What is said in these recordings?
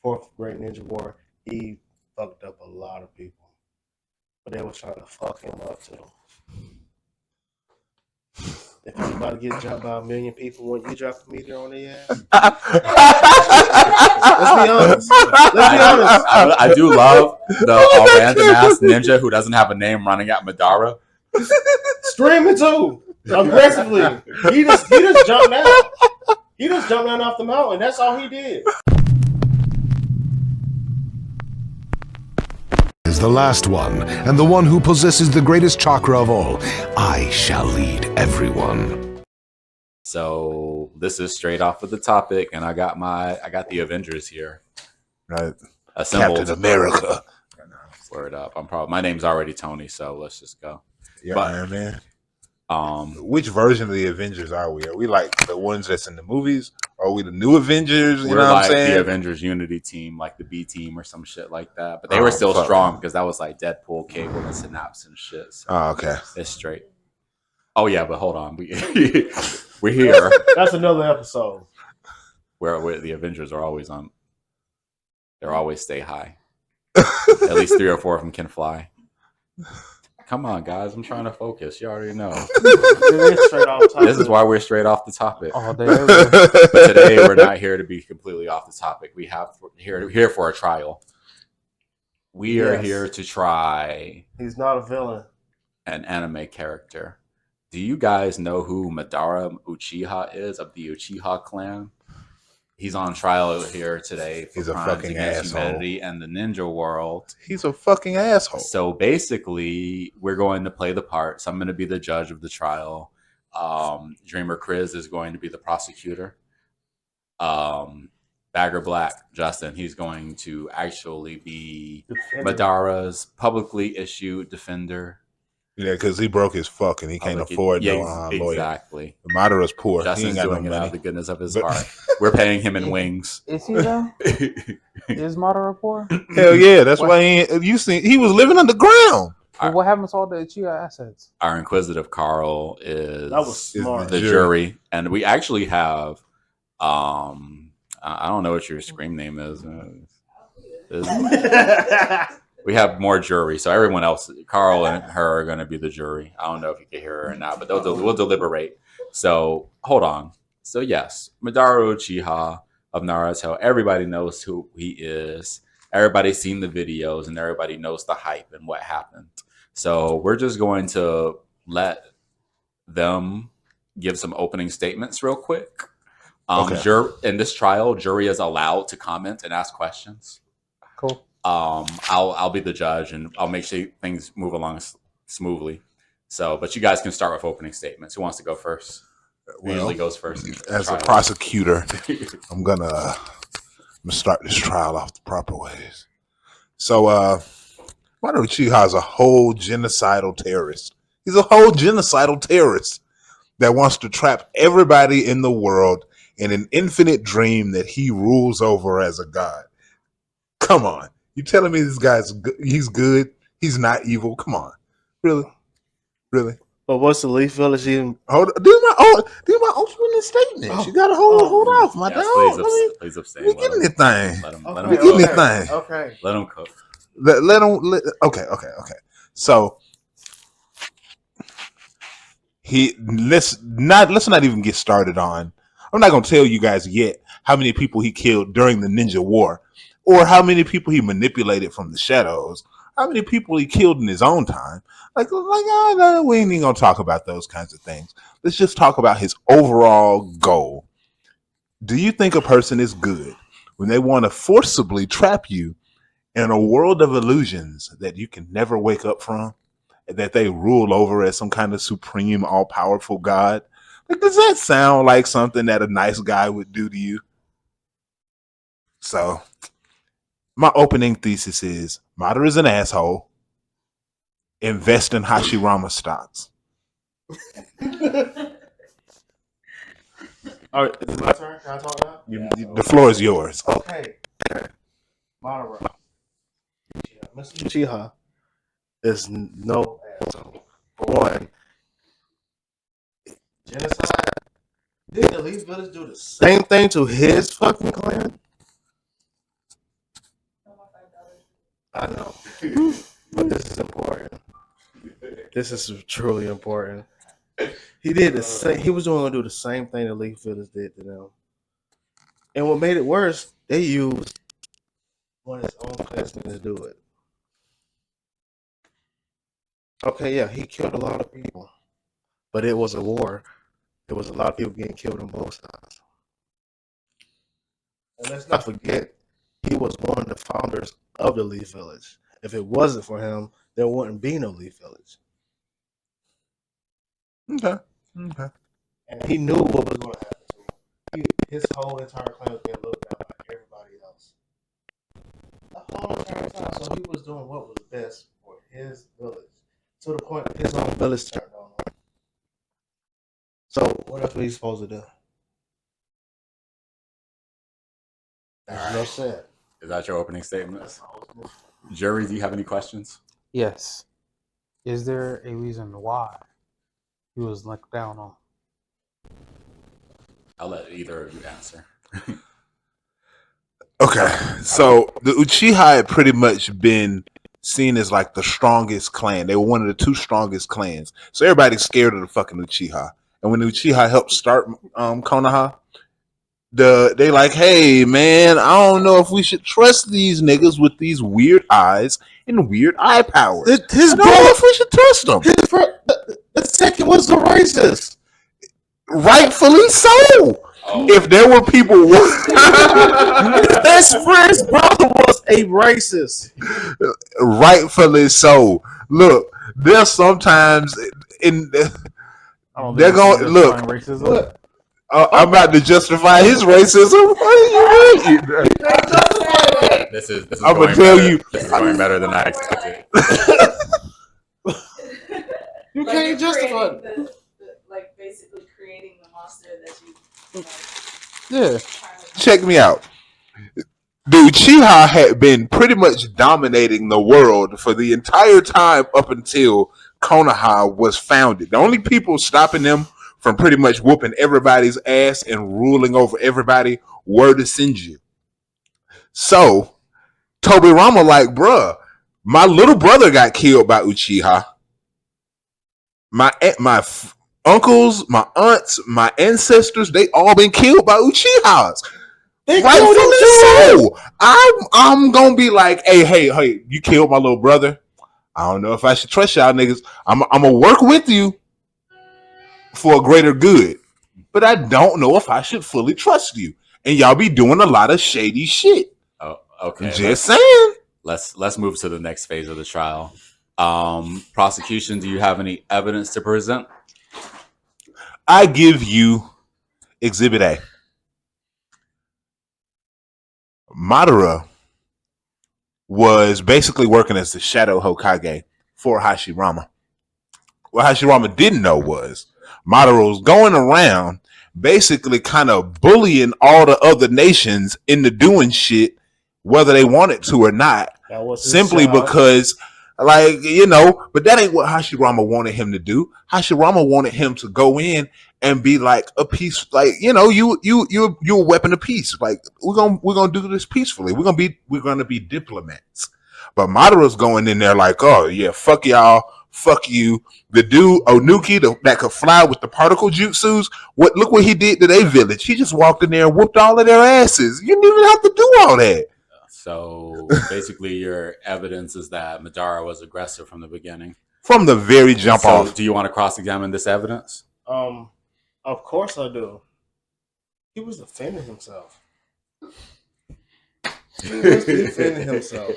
fourth Great Ninja War, he fucked up a lot of people. But they was trying to fuck him up too. If you about to get jumped by 1 million people when you drop a meteor on their ass. Let's be honest. I do love the random ass ninja who doesn't have a name running at Madara. Screaming too. Aggressively. He just jumped down. He just jumped down off the mountain. That's all he did. Is the last one, and the one who possesses the greatest chakra of all. I shall lead everyone. So this is straight off of the topic, and I got the Avengers here. Right. Assembled. Captain America. Word up. My name's already Tony, so let's just go. Yeah, But, man. Which version of the Avengers are we? Are we like the ones that's in the movies? Or are we the new Avengers? You we're know what like I'm saying? the Avengers Unity team, like the B team or some shit like that. But they were still strong because that was like Deadpool, Cable, and Synapse and shit. So okay. It's straight. Oh yeah, but hold on. We're here. That's another episode. Where the Avengers are always on. They're always stay high. At least 3 or 4 of them can fly. Come on, guys. I'm trying to focus. You already know. This is why we're straight off the topic. All day. But today, we're not here to be completely off the topic. We have here for a trial. We are here to try. He's not a villain. An anime character. Do you guys know who Madara Uchiha is of the Uchiha clan? He's on trial here today for He's a crimes fucking against asshole. humanity and the ninja world. He's a fucking asshole. So basically, we're going to play the part. So I'm going to be the judge of the trial. Dreamer Chris is going to be the prosecutor. Bagger Black, Justin, he's going to actually be Madara's publicly issued defender. Yeah, because he broke his fuck and he can't afford no lawyer. Exactly. Madara's poor. Justin's he ain't got doing no it out money. of the goodness of his heart. We're paying him in wings. Is he though? Is Madara poor? Hell yeah, that's why he was living underground. Well, what happens to all the Uchiha assets? Our Inquisitive Carl is That was smart. the jury. And we actually have I don't know what your scream name is. We have more jury, so everyone else, Carl and her, are going to be the jury. I don't know if you can hear her or not, but we'll deliberate. So hold on. So yes, Madara Uchiha of Naruto. Everybody knows who he is. Everybody's seen the videos, and everybody knows the hype and what happened. So we're just going to let them give some opening statements real quick. In this trial, jury is allowed to comment and ask questions. Cool. I'll be the judge and I'll make sure things move along smoothly. So, but you guys can start with opening statements. Who wants to go first? Who usually goes first? As a prosecutor, I'm gonna start this trial off the proper ways. So, Madara Uchiha is a whole genocidal terrorist. He's a whole genocidal terrorist that wants to trap everybody in the world in an infinite dream that he rules over as a god. Come on. You telling me this guy's he's good? He's not evil? Come on. Really? But what's the Leaf Village even? Do my opening statement. You gotta hold off, my dog. Please abstain. We getting this thing. Let him Okay. Let him cook. Okay. So let's not even get started on. I'm not gonna tell you guys yet how many people he killed during the Ninja War, or how many people he manipulated from the shadows, how many people he killed in his own time. No, we ain't even gonna talk about those kinds of things. Let's just talk about his overall goal. Do you think a person is good when they want to forcibly trap you in a world of illusions that you can never wake up from, that they rule over as some kind of supreme, all-powerful god? Does that sound like something that a nice guy would do to you? So, my opening thesis is Madara is an asshole. Invest in Hashirama stocks. All right, is it my turn? Can I talk now? The floor is yours. Okay. Madara. Mr. Uchiha is no asshole. For one, genocide. Did the Leaf Village do the same thing to his fucking clan? I know, but this is important. This is truly important. He did the same. He was going to do the same thing the Leaf Village did to them. And what made it worse, they used one of his own classmates to do it. Okay, yeah, he killed a lot of people, but it was a war. There was a lot of people getting killed on both sides. And let's not forget, he was one of the founders of the Leaf Village. If it wasn't for him, there wouldn't be no Leaf Village. Okay. And he knew what was going to happen to him. His whole entire clan was being looked down by everybody else. The whole entire time. So he was doing what was best for his village. To the point that his own village turned on him. So what else was he supposed to do? There's no set. Is that your opening statement? Jury, do you have any questions? Yes. Is there a reason why he was looked down on? I'll let either of you answer. Okay, so the Uchiha had pretty much been seen as like the strongest clan. They were one of the two strongest clans. So everybody's scared of the fucking Uchiha. And when the Uchiha helped start Konoha, they like, hey man, I don't know if we should trust these niggas with these weird eyes and weird eye powers. His I don't know if we should trust them. The second was the racist. Rightfully so. Oh. If there were people, His best friend's brother was a racist. rightfully so. Look, there's sometimes in I don't they're think going it's look. justifying racism. Look, I'm about to justify his racism. What are you mean? This is I'm going gonna tell better. you. This is going better than I expected. you Like can't you're justify creating it. like basically creating the monster that you Yeah. trying to Check me out. The Uchiha had been pretty much dominating the world for the entire time up until Konoha was founded. The only people stopping them from pretty much whooping everybody's ass and ruling over everybody were the Senju. So Tobirama like, bruh, my little brother got killed by Uchiha. My uncles, my aunts, my ancestors, they all been killed by Uchihas. They killed Rightfully him too. so. I'm gonna be like, hey, you killed my little brother. I don't know if I should trust y'all niggas. I'm gonna work with you for a greater good, but I don't know if I should fully trust you. And y'all be doing a lot of shady shit. Oh, okay. Just saying. Let's move to the next phase of the trial. Prosecution, do you have any evidence to present? I give you Exhibit A. Madara was basically working as the Shadow Hokage for Hashirama. What Hashirama didn't know was Madara was going around basically kind of bullying all the other nations into doing shit whether they wanted to or not, That was his simply job. because, like, you know, but that ain't what Hashirama wanted him to do. Hashirama wanted him to go in and be like a peace, like, you know, you're a weapon of peace. Like, we're gonna do this peacefully. We're gonna be diplomats. But Madara's going in there like, oh yeah, fuck y'all, fuck you. The dude Onuki that could fly with the particle jutsus, look what he did to their village. He just walked in there and whooped all of their asses. You didn't even have to do all that. So basically, your evidence is that Madara was aggressive from the beginning. From the very jump So off. do you want to cross-examine this evidence? Of course I do. He was defending himself. He was defending himself.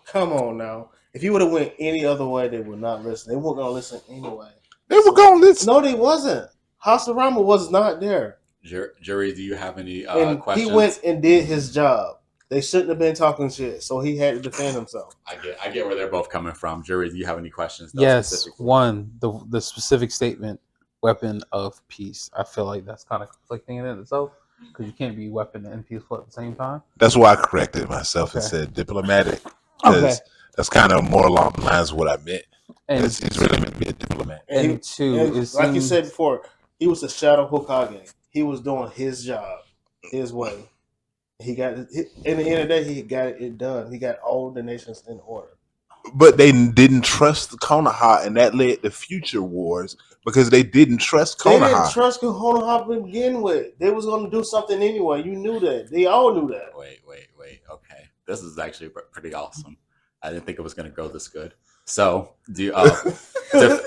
Come on now. If he would have went any other way, they would not listen. They weren't gonna listen anyway. They were going to listen. No, they wasn't. Hashirama was not there. Jury, do you have any And questions? he went and did his job. They shouldn't have been talking shit, so he had to defend himself. I get where they're both coming from. Jury, do you have any questions? Yes. Specifically? One, the specific statement, weapon of peace. I feel like that's kind of conflicting in itself because you can't be weapon and peaceful at the same time. That's why I corrected myself and Okay. said diplomatic. Because that's kind of more along the lines of what I meant. And He's really meant to be a diplomat. and two, And it like you seems- said before, he was the Shadow Hokage. He was doing his job, his way. He got in the end of the day. He got it done. He got all the nations in order. But they didn't trust Konoha, and that led to future wars because they didn't trust They didn't Konoha. trust Konoha to begin with. They was going to do something anyway. You knew that. They all knew that. Wait. Okay, this is actually pretty awesome. I didn't think it was going to go this good. So, do you,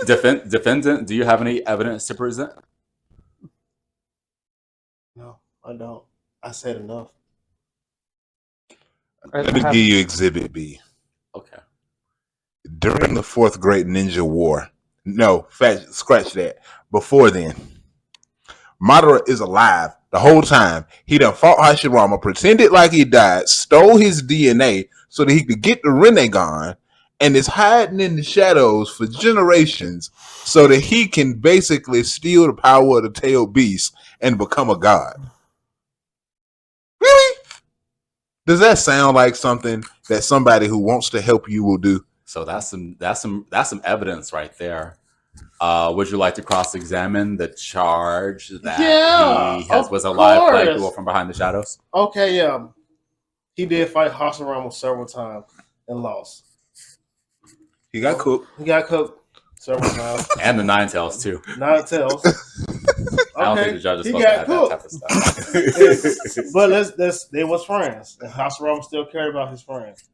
defendant? Do you have any evidence to present? No, I don't. I said enough. Let me give you Exhibit B. Okay. During the Fourth Great Ninja War, scratch that. Before then, Madara is alive the whole time. He done fought Hashirama, pretended like he died, stole his DNA so that he could get the Rinnegan, and is hiding in the shadows for generations so that he can basically steal the power of the tailed beast and become a god. Really? Does that sound like something that somebody who wants to help you will do? So that's some evidence right there. Would you like to cross-examine the charge that he was alive playing people from behind the shadows? Okay, yeah. He did fight Hashirama several times and lost. He got cooked. He got cooked several times. And the Nine Tails, too. Nine Tails. I don't think the judge is supposed to have that type of stuff. But they was friends. And Hashirama still cared about his friends.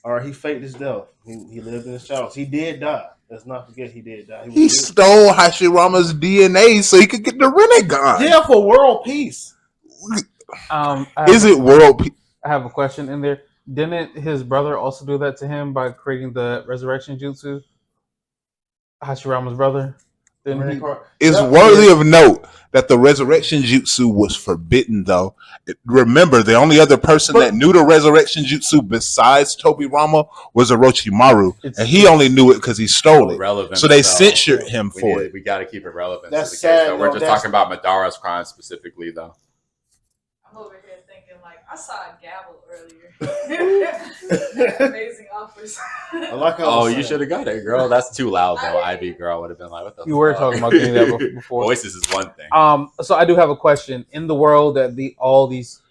Or he faked his death. He lived in the shadows. He did die. Let's not forget he did die. He stole Hashirama's DNA so he could get the Rinnegan. Yeah, for world peace. Is it world peace? I have a question in there. Didn't his brother also do that to him by creating the resurrection jutsu? Hashirama's brother? It's worthy of note that the resurrection jutsu was forbidden, though. Remember, the only other person that knew the resurrection jutsu besides Tobirama was Orochimaru, and he only knew it because he stole it. So they censored him for it. We got to keep it relevant. That's sad. So we're just talking about Madara's crime specifically, though. I'm over here thinking, like, I saw a gavel earlier. Amazing offers. I like how oh, you should have got it, girl. That's too loud, though. Ivy girl would have been like, what the fuck? You were talking about getting that before. Voices is one thing. So I do have a question. In the world that all these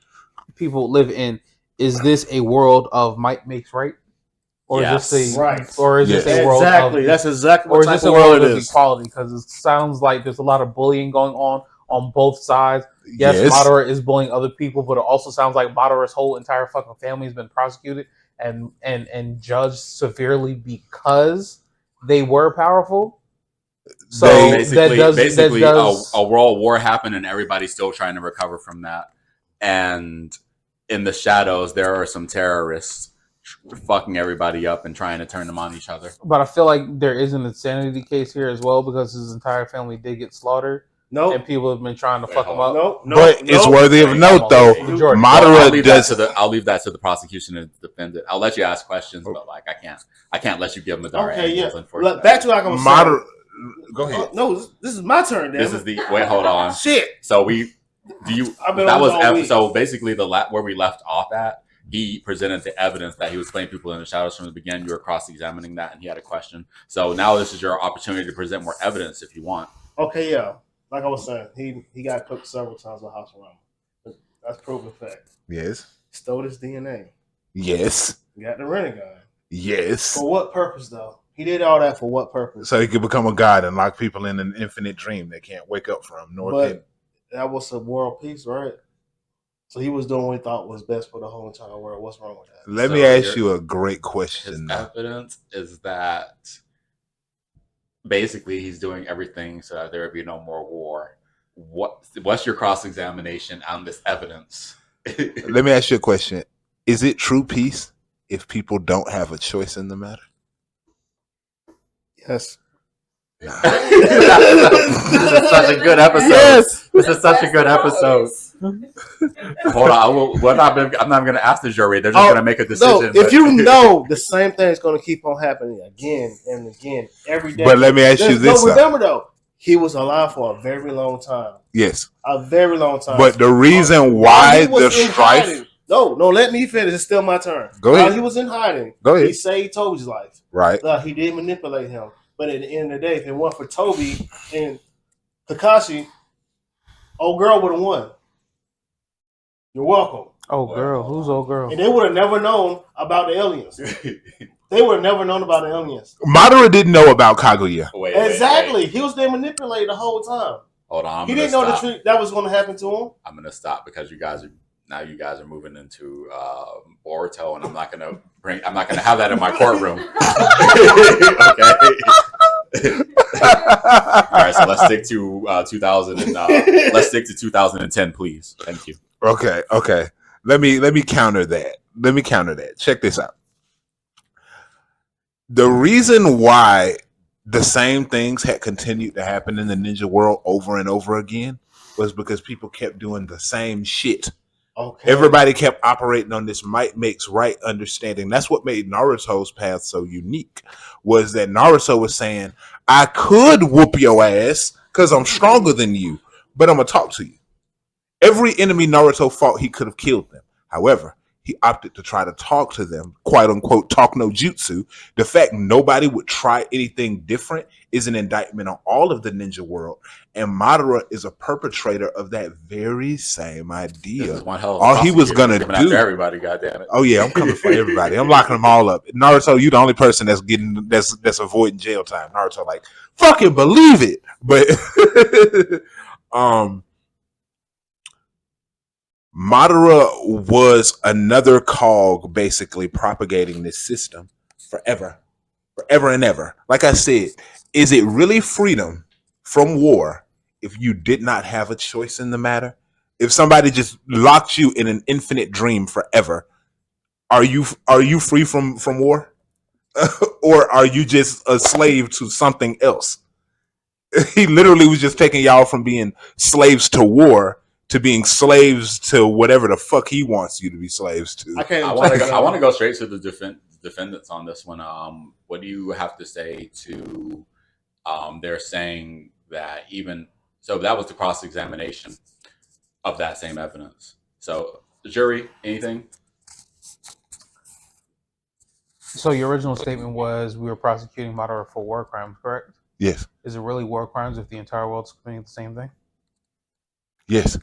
people live in, is this a world of might makes right? Or is this a world exactly? That's exactly what or is type this of a world world it of is. equality? Because it sounds like there's a lot of bullying going on both sides. Yes, Madara is bullying other people, but it also sounds like Madara's whole entire fucking family has been prosecuted and judged severely because they were powerful. So basically, a world war happened, and everybody's still trying to recover from that. And in the shadows, there are some terrorists fucking everybody up and trying to turn them on each other. But I feel like there is an insanity case here as well because his entire family did get slaughtered. No, and people have been trying to fuck him up. No, but it's worthy of note, though. Madara does. I'll leave that to the prosecution to defend it. I'll let you ask questions, but like I can't let you give Madara answers. Unfortunately, back to like I was Madara. saying. Go ahead. No, this is my turn. This is the wait. Hold on. Shit. So that was so basically where we left off at. He presented the evidence that he was playing people in the shadows from the beginning. You were cross-examining that, and he had a question. So now this is your opportunity to present more evidence if you want. Okay, yeah. Like I was saying, he got cooked several times with Hashirama. That's proven fact. Yes. Stole his DNA. Yes. Got the Rinnegan. Yes. For what purpose, though? He did all that for what purpose? So he could become a god and lock people in an infinite dream they can't wake up from. That was a world peace, right? So he was doing what he thought was best for the whole entire world. What's wrong with that? Let me ask you a great question. His evidence is that basically he's doing everything so that there would be no more war. What's your cross-examination on this evidence? Let me ask you a question. Is it true peace if people don't have a choice in the matter? Yes. This is such a good episode. Yes. This is such a good episode. Hold on. I'm not going to ask the jury. They're just going to make a decision. No, if you know the same thing is going to keep on happening again and again every day. But let me ask you this. Remember, though, he was alive for a very long time. Yes. A very long time. But the reason why the strife... Hiding, no, let me finish. It's still my turn. Go ahead. While he was in hiding, Go ahead. He saved Toby's life. Right. He did manipulate him. But at the end of the day, if it weren't for Toby and Kakashi, old girl would have won. You're welcome. Oh, girl. Who's old girl? And they would have never known about the aliens. They would have never known about the aliens. Madara didn't know about Kaguya. Exactly. He was there manipulating the whole time. Hold on. He didn't know the truth that was going to happen to him. I'm going to stop because you guys are moving into Boruto, and I'm not going to have that in my courtroom. Okay. All right, so let's stick to 2000 and let's stick to 2010, please. Thank you. Okay. Let me counter that. Check this out. The reason why the same things had continued to happen in the ninja world over and over again was because people kept doing the same shit. Okay. Everybody kept operating on this might makes right understanding. That's what made Naruto's path so unique, was that Naruto was saying, I could whoop your ass because I'm stronger than you, but I'm going to talk to you. Every enemy Naruto fought, he could have killed them. However, he opted to try to talk to them, quote unquote, talk no jutsu. The fact nobody would try anything different is an indictment on all of the ninja world. And Madara is a perpetrator of that very same idea. All he was going to do. After everybody, goddammit. Oh, yeah, I'm coming for everybody. I'm locking them all up. Naruto, you the only person that's avoiding jail time. Naruto, like, fucking believe it. But, Madara was another cog basically propagating this system forever and ever. Like I said, is it really freedom from war if you did not have a choice in the matter? If somebody just locked you in an infinite dream forever, are you free from war? Or are you just a slave to something else? He literally was just taking y'all from being slaves to war to being slaves to whatever the fuck he wants you to be slaves to. I want to go straight to the defendants on this one. What do you have to say to? They're saying that that was the cross-examination of that same evidence. So the jury, anything? So your original statement was we were prosecuting Madara for war crimes, correct? Yes. Is it really war crimes if the entire world's committing the same thing? Yes.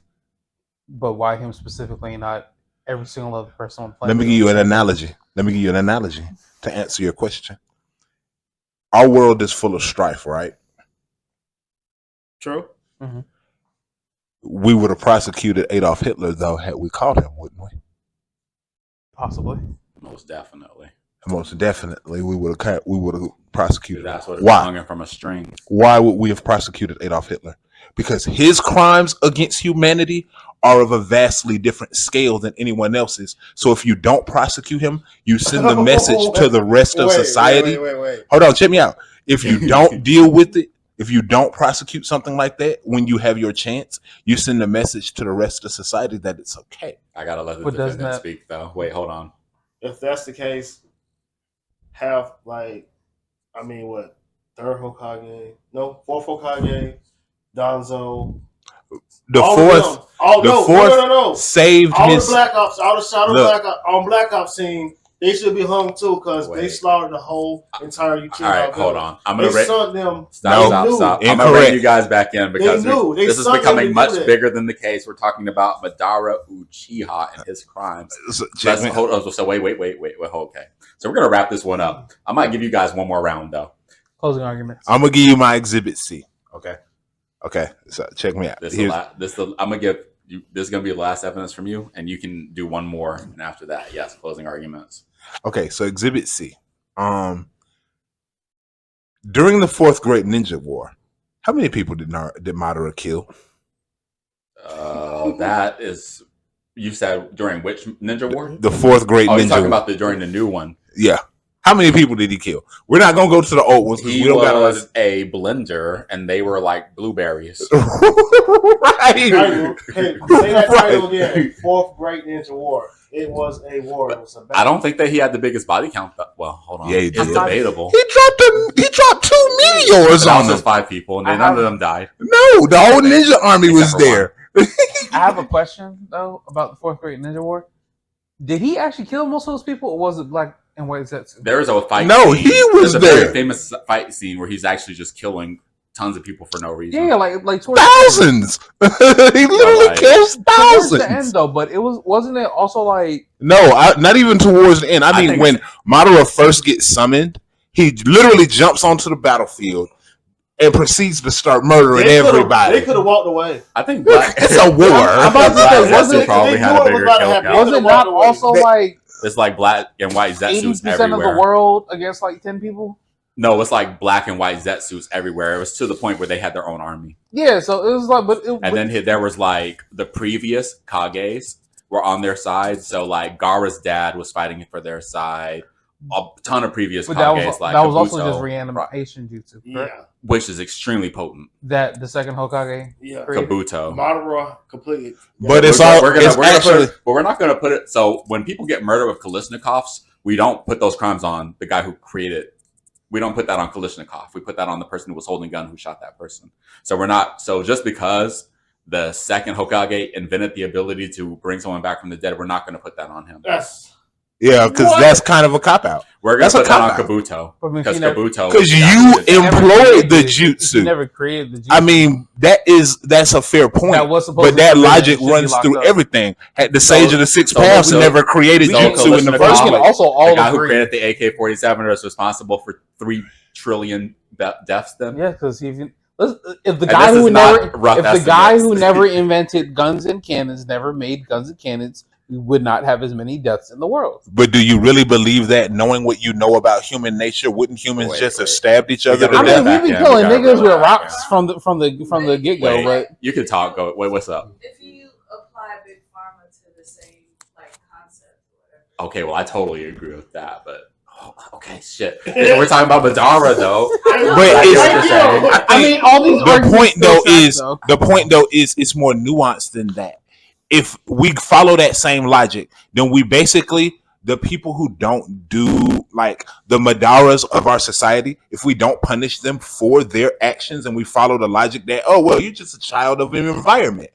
But why him specifically, not every single other person on the planet? Let me give you an analogy to answer your question. Our world is full of strife, right? True. Mm-hmm. We would have prosecuted Adolf Hitler, though, had we caught him, wouldn't we? Possibly. Most definitely. Most definitely, we would have prosecuted. That's what Why? Hung from a string. Why would we have prosecuted Adolf Hitler? Because his crimes against humanity are of a vastly different scale than anyone else's. So if you don't prosecute him, you send the message to the rest of society. Wait. Hold on, check me out. If you don't deal with it, if you don't prosecute something like that when you have your chance, you send a message to the rest of society that it's okay. I gotta let the defendant speak, though. Wait, hold on. If that's the case, have third Hokage? No, fourth Hokage, Danzo. The fourth saved all his the Black Ops, all the shadow Black Ops team. They should be hung too because they slaughtered the whole entire Uchiha. All right, hold on. I'm gonna sent them. Stop. I'm gonna bring you guys back in because this is becoming much bigger than the case. We're talking about Madara Uchiha and his crimes. So wait. Okay. So we're gonna wrap this one up. I might give you guys one more round though. Closing arguments. I'm gonna give you my Exhibit C. Okay. So check me out. This is gonna be the last evidence from you, and you can do one more, and after that, yes, closing arguments. Okay, so Exhibit C. During the Fourth Great Ninja War, how many people did Madara kill? That is, you said during which ninja war? The Fourth Great Ninja War. You're talking about during the new one. Yeah. How many people did he kill? We're not gonna go to the old ones. He was a blender, and they were like blueberries. Right. Say that title again. Fourth Great Ninja War. It was a war. It was a battle. I don't think that he had the biggest body count. Well, hold on. Yeah, he did. It's debatable. He dropped 2 meteors on them. 5 people, and none of them died. No, the whole ninja army was there. I have a question though about the Fourth Great Ninja War. Did he actually kill most of those people, or was it black and white Zetsu? There is a fight. No, scene. he was There's a very famous fight scene where he's actually just killing tons of people for no reason. Yeah, like towards Thousands. He literally Like, kills towards the thousands. end though, but wasn't it also like No, not even towards the end. I mean, think when Madara first gets summoned, he literally jumps onto the battlefield and proceeds to start murdering everybody. They could have walked away. I think Black. It's a war. I'm about to say, Zetsu was probably they had knew a it was bigger about to kill happen. count. was it not also like It's like black and white Zetsus 80% everywhere. of the world against like 10 people? No, it's like black and white Zetsus everywhere. It was to the point where they had their own army. Yeah, so it was like, And then there was like the previous Kages were on their side. So like Gaara's dad was fighting for their side. A ton of previous but Kages, that was also Kabuto, just reanimation jutsu, correct? Yeah, which is extremely potent. That the second Hokage. yeah. Created. Kabuto. Madara completely. But it's We're all. gonna It's put actually. it, but we're not going to put it. So when people get murdered with Kalishnikovs, we don't put those crimes on the guy who created. We don't put that on Kalishnikov. We put that on the person who was holding a gun who shot that person. So we're not. So just because the second Hokage invented the ability to bring someone back from the dead, we're not going to put that on him. That's Yeah, because What? that's kind of a cop out. We're going That's to a put that on cop-out. Kabuto But because he never- Kabuto. Because you never employed the created- He jutsu. never created the jutsu. I mean, that's a fair point. That was supposed But to that prevent logic it, should be runs locked through up. everything. Had the Sage of the Six so- Paths so- never created so jutsu in the Kalishnikov- first We place. can also the all guy who agree. created the AK-47 is responsible for 3 trillion deaths. Then Yeah, because if the And guy this who is not never, rough if the guy estimates. who never invented guns and cannons never made guns and cannons, we would not have as many deaths in the world. But do you really believe that, knowing what you know about human nature, wouldn't humans Wait, just have wait. stabbed each We other gotta to I reel mean, that death? we've been back in. killing We gotta niggas reel with that back rocks from the get go, Wait. but You can talk. Go. Wait, what's up? If you apply Big Pharma to the same like concept or whatever. Okay, well, I totally agree with that, but okay, shit. We're talking about Madara though. But I it's, get what you're saying. I mean, all these the arguments point still though track, is though. the point though is it's more nuanced than that. If we follow that same logic, then we basically, the people who don't do like the Madaras of our society, if we don't punish them for their actions and we follow the logic that, oh well, you're just a child of an environment,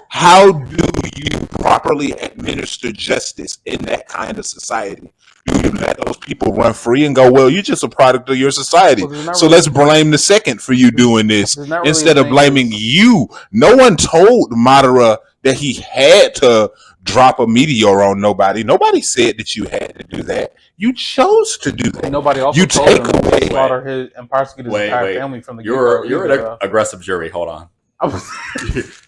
how do you properly administer justice in that kind of society? Do you let those people run free and go, well, you're just a product of your society, Well, there's not so really- let's blame the second for you doing this There's not really instead a of thing blaming is- you? No one told Madara that he had to drop a meteor on nobody. Nobody said that you had to do that. You chose to do that. And nobody also You told take him away- to slaughter his and prosecute his Wait, entire wait. family from the You're get-go an either, aggressive jury. Hold on. I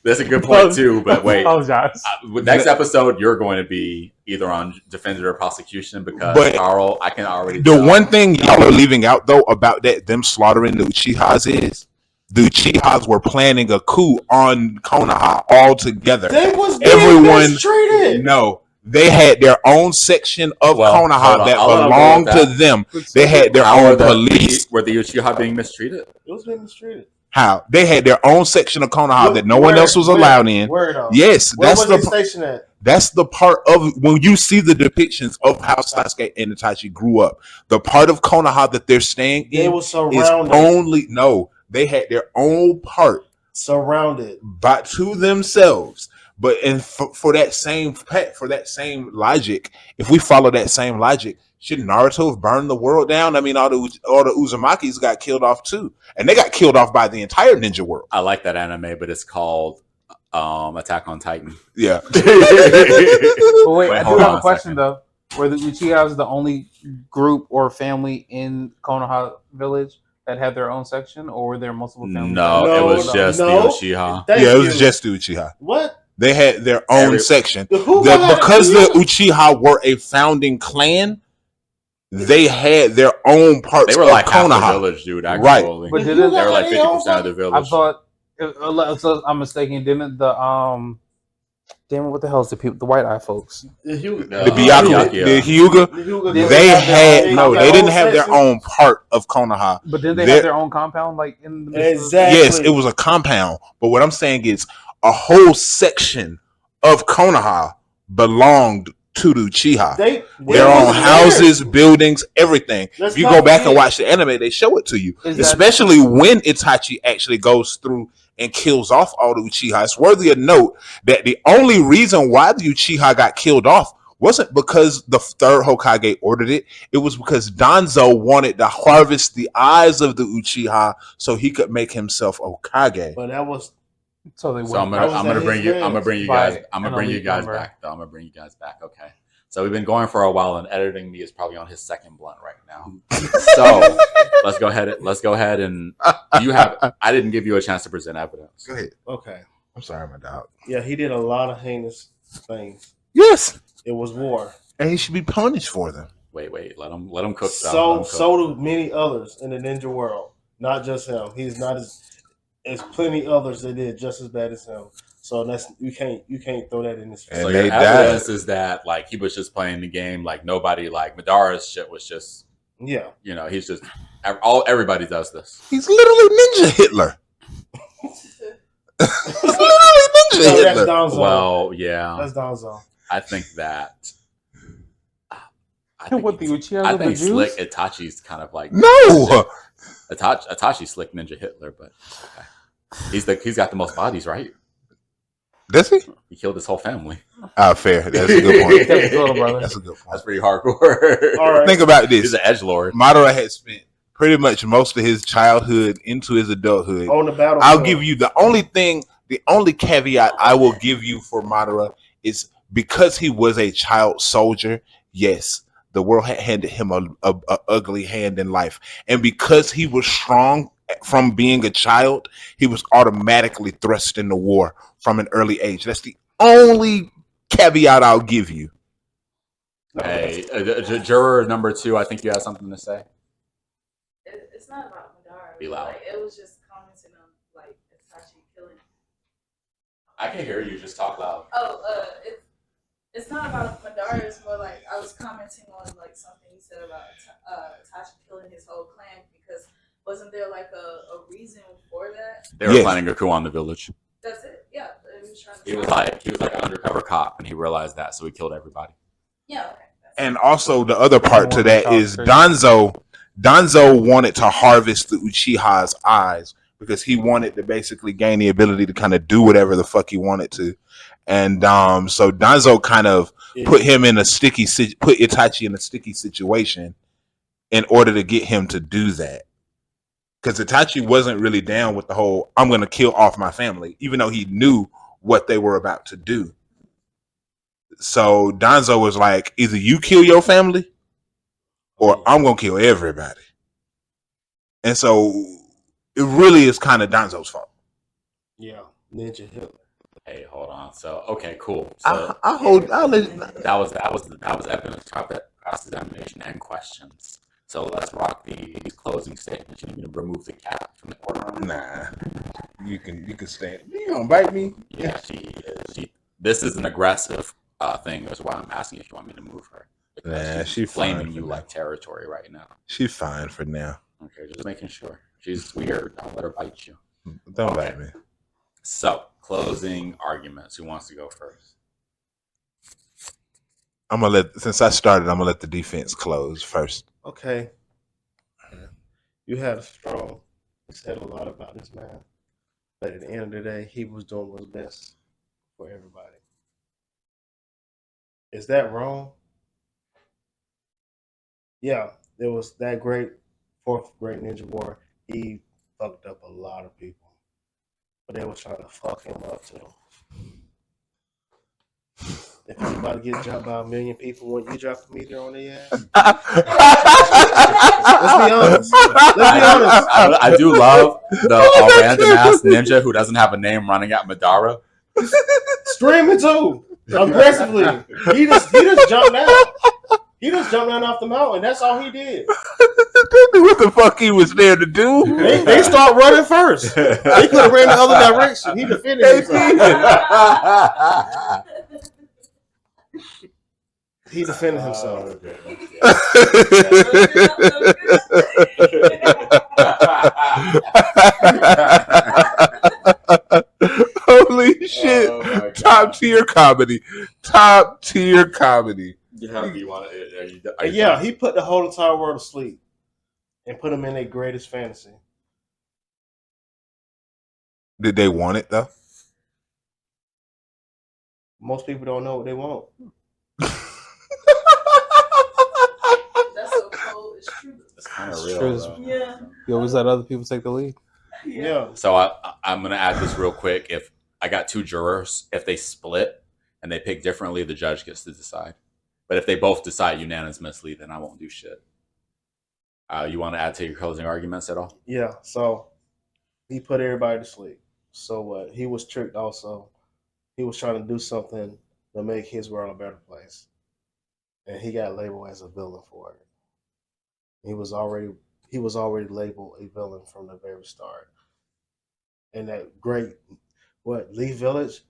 That's a good point too. But wait, apologize. with next episode, you're going to be either on defendant or prosecution because But Carl, I can already. The tell. one thing y'all are leaving out though about that them slaughtering the Uchihas is the Uchihas were planning a coup on Konoha altogether. they was being Everyone- mistreated. No, they had their own section of Well, hold Konoha on. that I'll let them go belonged with to that. them. They had their How own were the police. Were the Uchiha being mistreated? It was being mistreated. How they had their own section of Konoha that no one Where- else was where- allowed in. Where though? Yes, Where that's was the they stationed at? that's the part of when you see the depictions of how Sasuke and Itachi grew up. The part of Konoha that they're staying They in were is surrounded. only they had their own part Surrounded. by to themselves. But and for that same logic, if we follow that same logic, should Naruto have burned the world down? I mean, all the Uzumakis got killed off too, and they got killed off by the entire ninja world. I like that anime, but it's called Attack on Titan. Yeah, But wait, I do hold have on a a question second. though. Were the Uchihas the only group or family in Konoha village that had their own section, or were there multiple families? No, No, it was no, just no. the Uchiha. Thank yeah, it you. was just the Uchiha. What? They had their own Every- section. Who Because the Uchiha were a founding clan, they had their own parts They were of like half the Konoha. village, dude. Right. Actually, But They didn't they were like their own 50% of the I village. thought, unless I'm mistaken, didn't the damn it, what the hell is the people, the white eye folks? The Byakuya. Byakuya, the Hyuga, they didn't have their own part of Konoha. But didn't they They're- have their own compound, like in the midst of- Exactly. Yes, it was a compound. But what I'm saying is a whole section of Konoha belonged to the Uchiha. They Their was own there. houses, buildings, everything. Let's If you not go back and forget. watch the anime, they show it to you. Is that- Especially when Itachi actually goes through and kills off all the Uchiha. It's worthy of note that the only reason why the Uchiha got killed off wasn't because the third Hokage ordered it. It was because Danzo wanted to harvest the eyes of the Uchiha so he could make himself Hokage. But that was So they So I'm wouldn't. gonna bring you. I'm gonna bring you guys. By I'm gonna an bring you elite guys member. back. Though I'm gonna bring you guys back. Okay. So we've been going for a while, and editing me is probably on his second blunt right now. So let's go ahead. Let's go ahead and you have. I didn't give you a chance to present evidence. Go ahead. okay. I'm sorry, my dog. Yeah, he did a lot of heinous things. Yes, It was war. and he should be punished for them. Wait. Let him cook. So do many others in the ninja world. Not just him. He's not as plenty others that did just as bad as him. So that's you can't throw that in his face. And So they your died. evidence is that like he was just playing the game. Like nobody like Madara's shit was just. Yeah. You know, he's just everybody does this. He's literally Ninja Hitler. He's literally Ninja So that's Hitler. Donzo. Well, yeah, That's Donzo. I think that. What the Uchihas I of the think Jews? Slick Itachi's kind of like No, Itachi's Slick Ninja Hitler, but okay. He's got the most bodies, right? does he? He killed his whole family. Fair. That's a good point. That's good, brother. That's a good That's point. pretty hardcore. All right. Think about He's this. an edgelord. Madara had spent pretty much most of his childhood into his adulthood. On the battlefield. I'll give you the only caveat I will give you for Madara is because he was a child soldier. Yes, the world had handed him a ugly hand in life, and because he was strong from being a child, he was automatically thrust into war from an early age. That's the only caveat I'll give you. Hey, juror number 2, I think you have something to say. It's not about Madara. Be loud. Like, it was just commenting on like Itachi killing. I can hear you. Just talk loud. Oh, it's not about Madara. It's more like I was commenting on like something he said about Itachi killing his whole clan because wasn't there like a reason for that? They were Yes. planning a coup on the village. That's it. Yeah, he was trying to. He was like an undercover cop, and he realized that, so he killed everybody. Yeah. Okay. That's And also the other part to that is Crazy. Danzo wanted to harvest the Uchiha's eyes because he wanted to basically gain the ability to kind of do whatever the fuck he wanted to. And so Danzo kind of put Itachi in a sticky situation in order to get him to do that. Because Itachi wasn't really down with the whole I'm going to kill off my family, even though he knew what they were about to do. So Danzo was like, either you kill your family or I'm going to kill everybody. And so it really is kind of Danzo's fault. Yeah. Ninja Hitler. Hey, hold on. So okay, cool. So I'll that was evidence, cross-examination, and questions. So let's rock the closing statement. You need me to remove the cap from the corner. Nah, you can stand. You gonna bite me? Yeah, this is an aggressive thing. That's why I'm asking if you want me to move her. Because Nah, she's she's flaming fine you for like territory right now. She's fine for now. Okay, just making sure. She's weird. Don't let her bite you. Don't Okay. bite me. So, closing arguments. Who wants to go first? Since I started, I'm gonna let the defense close first. Okay. You had a strong. You said a lot about this man. But at the end of the day, he was doing what's best for everybody. Is that wrong? Yeah, there was that fourth great ninja war. He fucked up a lot of people. But they were trying to fuck him up too. If anybody gets dropped by 1 million people, wouldn't you drop a meter on their ass? Let's be honest. I do love the random ass ninja who doesn't have a name running at Madara. Screaming too, aggressively. He just jumped down. He just jumped down off the mountain. That's all he did. What the fuck he was there to do? They start running first. They could have ran the other direction. He defended himself. He defended himself. Holy shit! Oh my God. Top tier comedy. Top tier comedy. Yeah, he put the whole entire world to sleep and put them in their greatest fantasy. Did they want it though? Most people don't know what they want. kind of It's real. true. Though. Yeah. You always let other people take the lead. Yeah. So I'm gonna add this real quick. If I got two jurors, if they split and they pick differently, the judge gets to decide. But if they both decide unanimously, then I won't do shit. You want to add to your closing arguments at all? Yeah. So he put everybody to sleep. So what? He was tricked also. He was trying to do something to make his world a better place. And he got labeled as a villain for it. He was already labeled a villain from the very start. And that great Lee Village,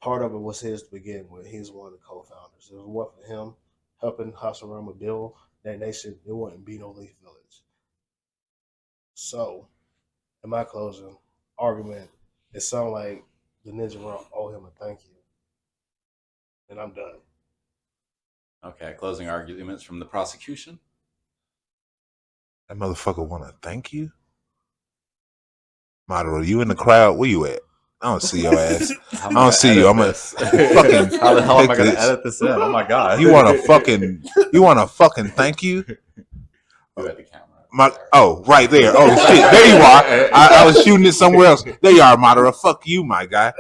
part of it was his to begin with. He's one of the co-founders. If it wasn't for him helping Hashirama build that nation, it wouldn't be no Lee Village. So, in my closing argument, it sounds like the Ninja World owe him a thank you. And I'm done. Okay, closing arguments from the prosecution. That motherfucker want to thank you? Madara, you in the crowd? Where you at? I don't see your ass. I don't see you. I'm gonna fucking. How the hell am I gonna this. edit this in? Oh my god! You want to fucking thank you? You at the camera. Right there. Oh shit, there you are. I was shooting it somewhere else. There you are, Madara. Fuck you, my guy.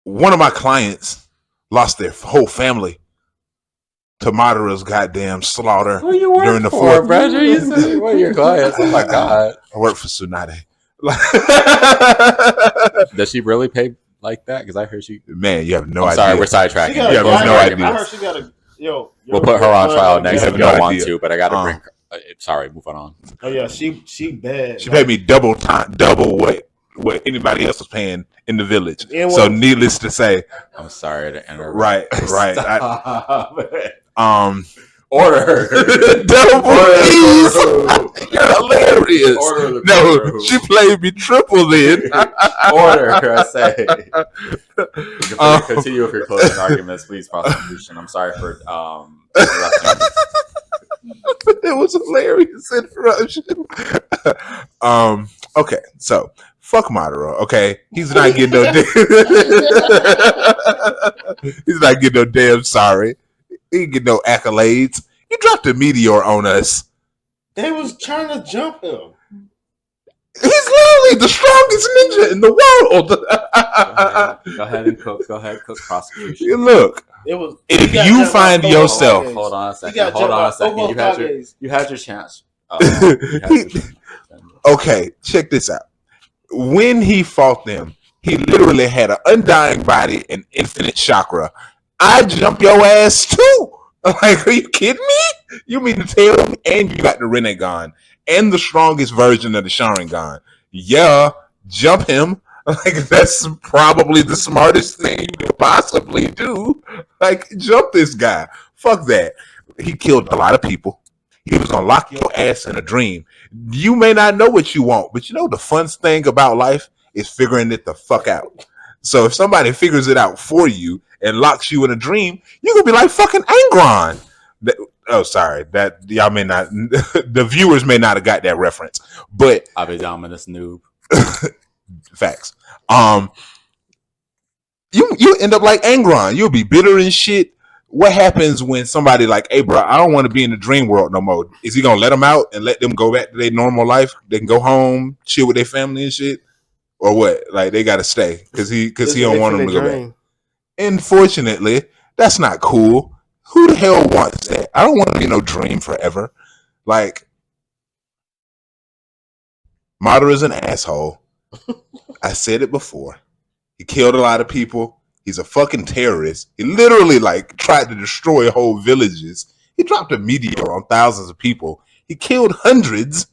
One of my clients lost their whole family to Madara's goddamn slaughter during the fourth. Roger, you said one of your clients. Oh my god! I work for Tsunade. Does she really pay like that? Because I heard she. Man, you have no I'm idea. sorry, we're sidetracking. Yeah, I no heard- idea. I heard she got a We'll put her on trial next if have you no don't want idea. to, but I got to bring. Sorry, move on. Oh yeah, she bad. She paid me double what anybody else was paying in the village. And So what- needless to say, I'm sorry to interrupt. right. Stop. Order. Order. Double keys. You're hilarious. Order the No, courtroom. she played me triple then. Order, I say. Continue with your closing arguments, please, prosecution. I'm sorry for interrupting. It was hilarious interruption. Okay, so fuck Madara. Okay, he's not getting no. He's not getting no damn sorry. He didn't get no accolades. He dropped a meteor on us. They was trying to jump him. He's literally the strongest ninja in the world. Go ahead and cook. Go ahead, cook prosecution. Look, It was if he got you jumped by find four yourself- Hokages. Hold on a He second. got Hold on a jumped by second. four Hokages. You had your chance. You had your chance. okay, check this out. When he fought them, he literally had an undying body and infinite chakra. I jump your ass too. Like, are you kidding me? You mean to tell me? And you got the Rinnegan and the strongest version of the Sharingan. Yeah, jump him. Like, that's probably the smartest thing you could possibly do. Like, jump this guy. Fuck that. He killed a lot of people. He was gonna lock your ass in a dream. You may not know what you want, but you know the fun thing about life is figuring it the fuck out. So if somebody figures it out for you and locks you in a dream, you're gonna be like fucking Angron. Sorry, that y'all may not, the viewers may not have got that reference, but I'll be dominus noob. facts. You end up like Angron. You'll be bitter and shit. What happens when somebody like, hey, bro, I don't want to be in the dream world no more? Is he gonna let them out and let them go back to their normal life? They can go home, chill with their family and shit, or what? Like they gotta stay because he don't want them to go back. Unfortunately, that's not cool. Who the hell wants that? I don't want to be no dream forever. Like, Madara's an asshole. I said it before. He killed a lot of people. He's a fucking terrorist. He literally like tried to destroy whole villages. He dropped a meteor on thousands of people. He killed hundreds.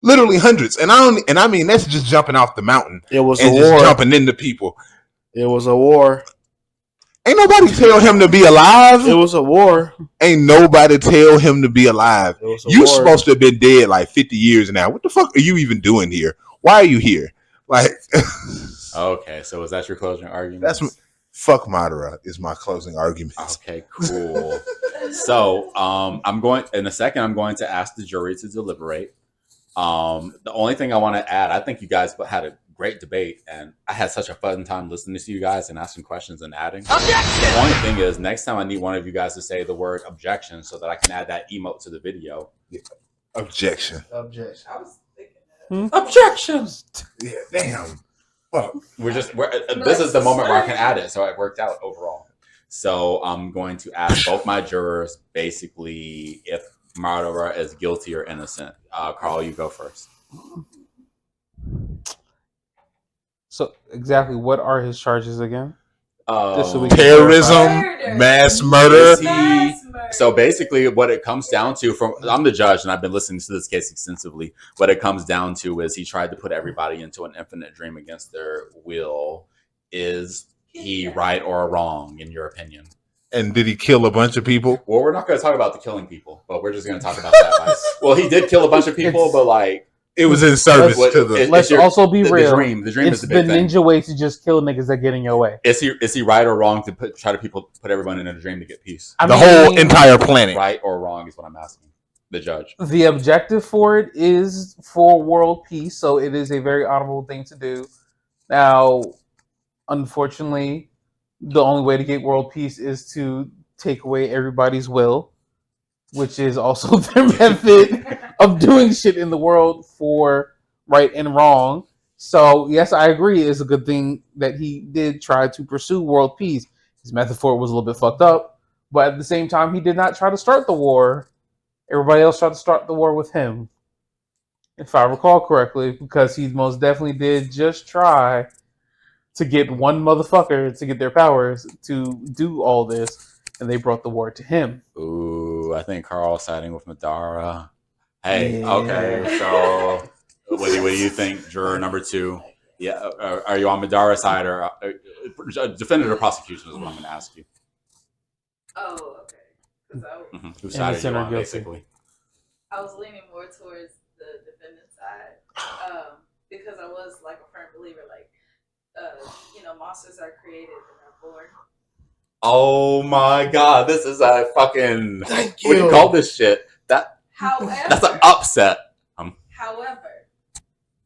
Literally hundreds. And I mean that's just jumping off the mountain. It was and a just war. jumping into people. It was a war. Ain't nobody tell him to be alive. It was a war. Ain't nobody tell him to be alive. It was a You war. supposed to have been dead like 50 years now. What the fuck are you even doing here? Why are you here? Like, Okay, so is that your closing argument? that's fuck Madara is my closing argument. Okay, cool. So, I'm going in a second. I'm going to ask the jury to deliberate. The only thing I want to add, I think you guys had a great debate, and I had such a fun time listening to you guys and asking questions and adding. The only thing is, next time I need one of you guys to say the word objection so that I can add that emote to the video. Objection. Objection. I was thinking that. Objections. Yeah, damn. Fuck. This is the moment where I can add it, so it worked out overall. So I'm going to ask both my jurors basically if Madara is guilty or innocent. Carl, you go first. So exactly, what are his charges again? Just so we can Terrorism, mass murder. So basically, what it comes down to, I'm the judge, and I've been listening to this case extensively. What it comes down to is he tried to put everybody into an infinite dream against their will. Is he right or wrong, in your opinion? And did he kill a bunch of people? Well, we're not going to talk about the killing people, but we're just going to talk about that. Well, he did kill a bunch of people, but like it was in service to the. Let's also be real. The dream it's is the big thing. ninja way to just kill niggas that get in your way. Is he right or wrong to put everyone in a dream to get peace? The whole entire planet. Right or wrong is what I'm asking the judge. The objective for it is for world peace, so it is a very honorable thing to do. Now, unfortunately, the only way to get world peace is to take away everybody's will, which is also their method of doing shit in the world for right and wrong. So, yes, I agree. It's a good thing that he did try to pursue world peace. His method for it was a little bit fucked up, but at the same time, he did not try to start the war. Everybody else tried to start the war with him, if I recall correctly, because he most definitely did just try to get one motherfucker to get their powers to do all this, and they brought the war to him. Ooh, I think Carl's siding with Madara. Hey, Yeah. okay, so what do you think, juror number 2? Yeah, are you on Madara's side or defendant or prosecution is what I'm going to ask you. Oh, okay. Whose side are you on, guilty. basically? I was leaning more towards the defendant side because I was like a firm believer, like monsters are created and not born. Oh my god, this is a fucking Thank what do you call this shit? That's an upset. However,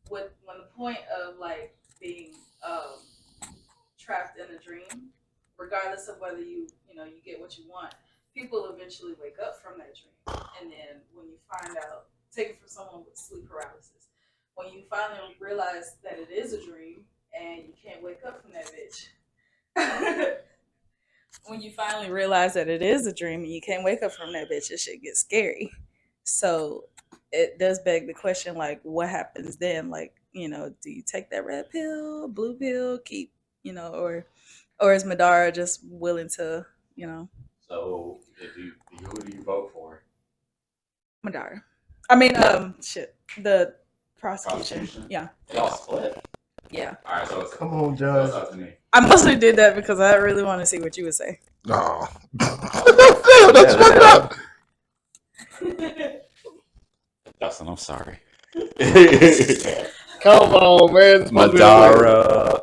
when the point of like being trapped in a dream, regardless of whether you get what you want, people eventually wake up from that dream. And then when you find out, take it from someone with sleep paralysis, when you finally realize that it is a dream and you can't wake up from that bitch. When you finally realize that it is a dream and you can't wake up from that bitch, it shit gets scary. So it does beg the question, like, what happens then? Like, do you take that red pill, blue pill, keep, or is Madara just willing to, So who do you vote for? Madara. I mean, the prosecution. Yeah. Y'all split. Yeah. All right, so Come on, Judge. it's up to me. I mostly did that because I really want to see what you would say. No. That's fucked up. Justin, I'm sorry. Come on, man. Madara,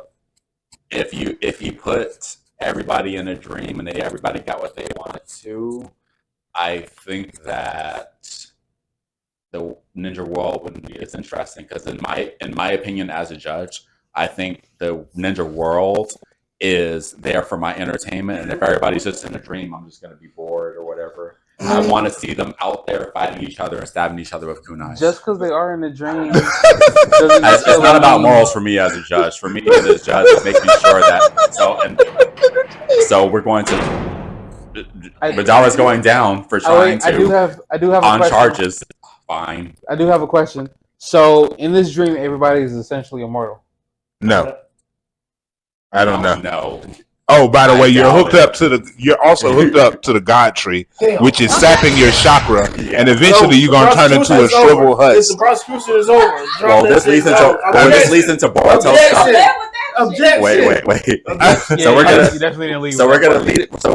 if he put everybody in a dream and everybody got what they wanted to, I think that the ninja world wouldn't be as interesting because in my opinion as a judge, I think the ninja world is there for my entertainment, and if everybody's just in a dream, I'm just going to be bored or whatever. I want to see them out there fighting each other and stabbing each other with kunais. Just because they are in a dream, it's not about morals for me as a judge. For me as a judge, it's making sure that so we're going to. Madara's going down for trying to. I do have a on question. charges. Fine. I do have a question. So in this dream, everybody is essentially immortal. No. I don't know. No. Oh, by the way, you're also hooked up to the God tree, which is sapping your chakra, and eventually you're gonna turn into a shrivel husk. The prosecution is over. Well, this leads into Boruto stuff. Objection. Wait. So we're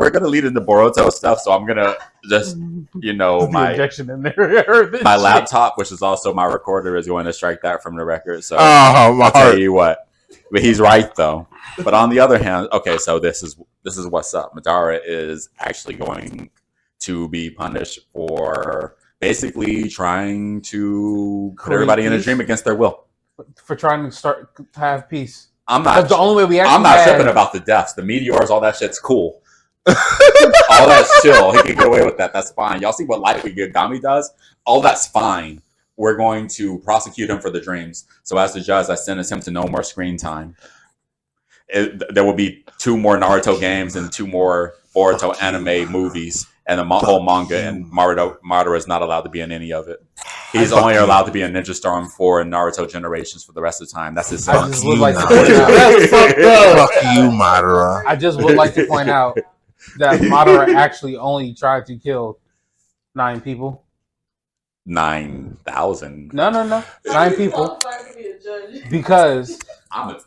gonna lead into Boruto stuff. So I'm gonna just my objection in there. my laptop, which is also my recorder, is going to strike that from the record. So I'll tell you what. But he's right though. But on the other hand, okay, so this is what's up. Madara is actually going to be punished for basically trying to put everybody in a dream against their will. for trying to have peace. I'm That's not. the only way we actually. I'm not tripping about the deaths. The meteors, all that shit's cool. All that's chill. He can get away with that. That's fine. Y'all see what Light Yagami does? All that's fine. We're going to prosecute him for the dreams. So as the judge, I sentence him to no more screen time. There will be 2 more Naruto games and 2 more Boruto anime movies, and the whole manga. And Madara is not allowed to be in any of it. He's only allowed to be in Ninja Storm 4 and Naruto Generations for the rest of the time. That's his I sentence. just would like to point That's fucked up. Fuck you, Madara. I just would like to point out that Madara actually only tried to kill 9 people. 9,000. No. 9 people. Qualified to be a judge. Because I'm a-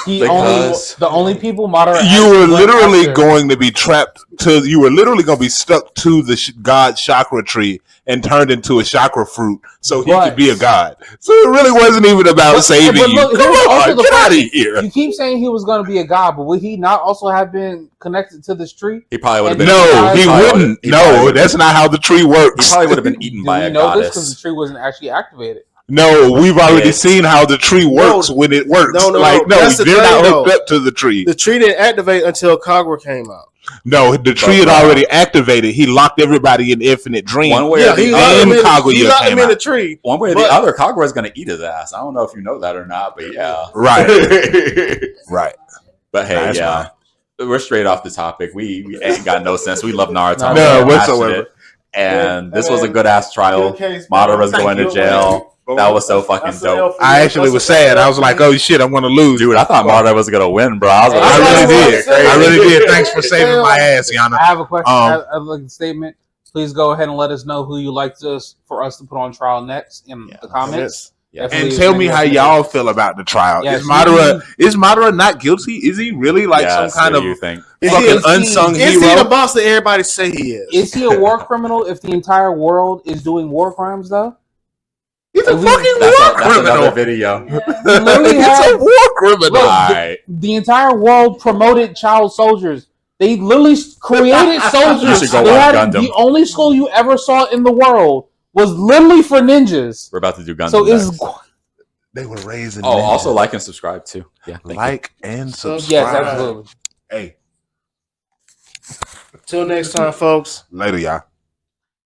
the only people Madara You were actually went literally after- going to be trapped to. You were literally going to be stuck to the god chakra tree and turned into a chakra fruit, so he could be a god. So it really wasn't even about saving but you. look, Come here's also on, the get out of question. here. You keep saying he was going to be a god, but would he not also have been connected to this tree? He probably would have been. No, he probably wouldn't. he probably No, would've that's been- not how the tree He works. probably would have been eaten Do by we a know this because the goddess. tree wasn't actually activated? No, we've already Yeah. seen how the tree works when it works. No, like, no, that's the they're not thing, hooked though. up to the tree. The tree didn't activate until Kagura came out. No, the tree had already activated. He locked everybody in Infinite Dream. One way Yeah, or the he other. locked him in, Kaguya he locked came him in the out. tree. One way or But- the other, Kagura is going to eat his ass. I don't know if you know that or not, but yeah. Right. Right. But hey, That's yeah, we're straight off the topic. We ain't got no sense. We love Naruto. No, We're whatsoever. passionate. And Yeah, this I was a mean, good ass trial. Madara's going to jail. That was so fucking dope. I actually was sad. I was like, oh shit, I'm going to lose. Dude, I thought Madara was going to win, bro. I was like, I really this is did. I really did. Thanks for saving my ass, I Yana. have a question. Um, I have a statement. Please go ahead and let us know who you like for us to put on trial next in the comments. Yeah. If And we- tell me how y'all feel about the trial. Yes, Is Madara not guilty? Is he really like Yes, some kind what do you of think? fucking unsung Is he the hero? boss that everybody say he is? Is he a war criminal if the entire world is doing war crimes, though? He's a That's fucking war That's another criminal. video. Yeah. Literally He's a had- war criminal. Look, All right. The entire world promoted child soldiers. They literally created soldiers. You should go They watch had Gundam. the only school you ever saw in the world was literally for ninjas. We're about to do Gundam So is next. They were raising. Oh, ninjas. also like and subscribe too. Yeah. thank you. like and subscribe. yes, absolutely. Hey, Till next time, folks. later, y'all.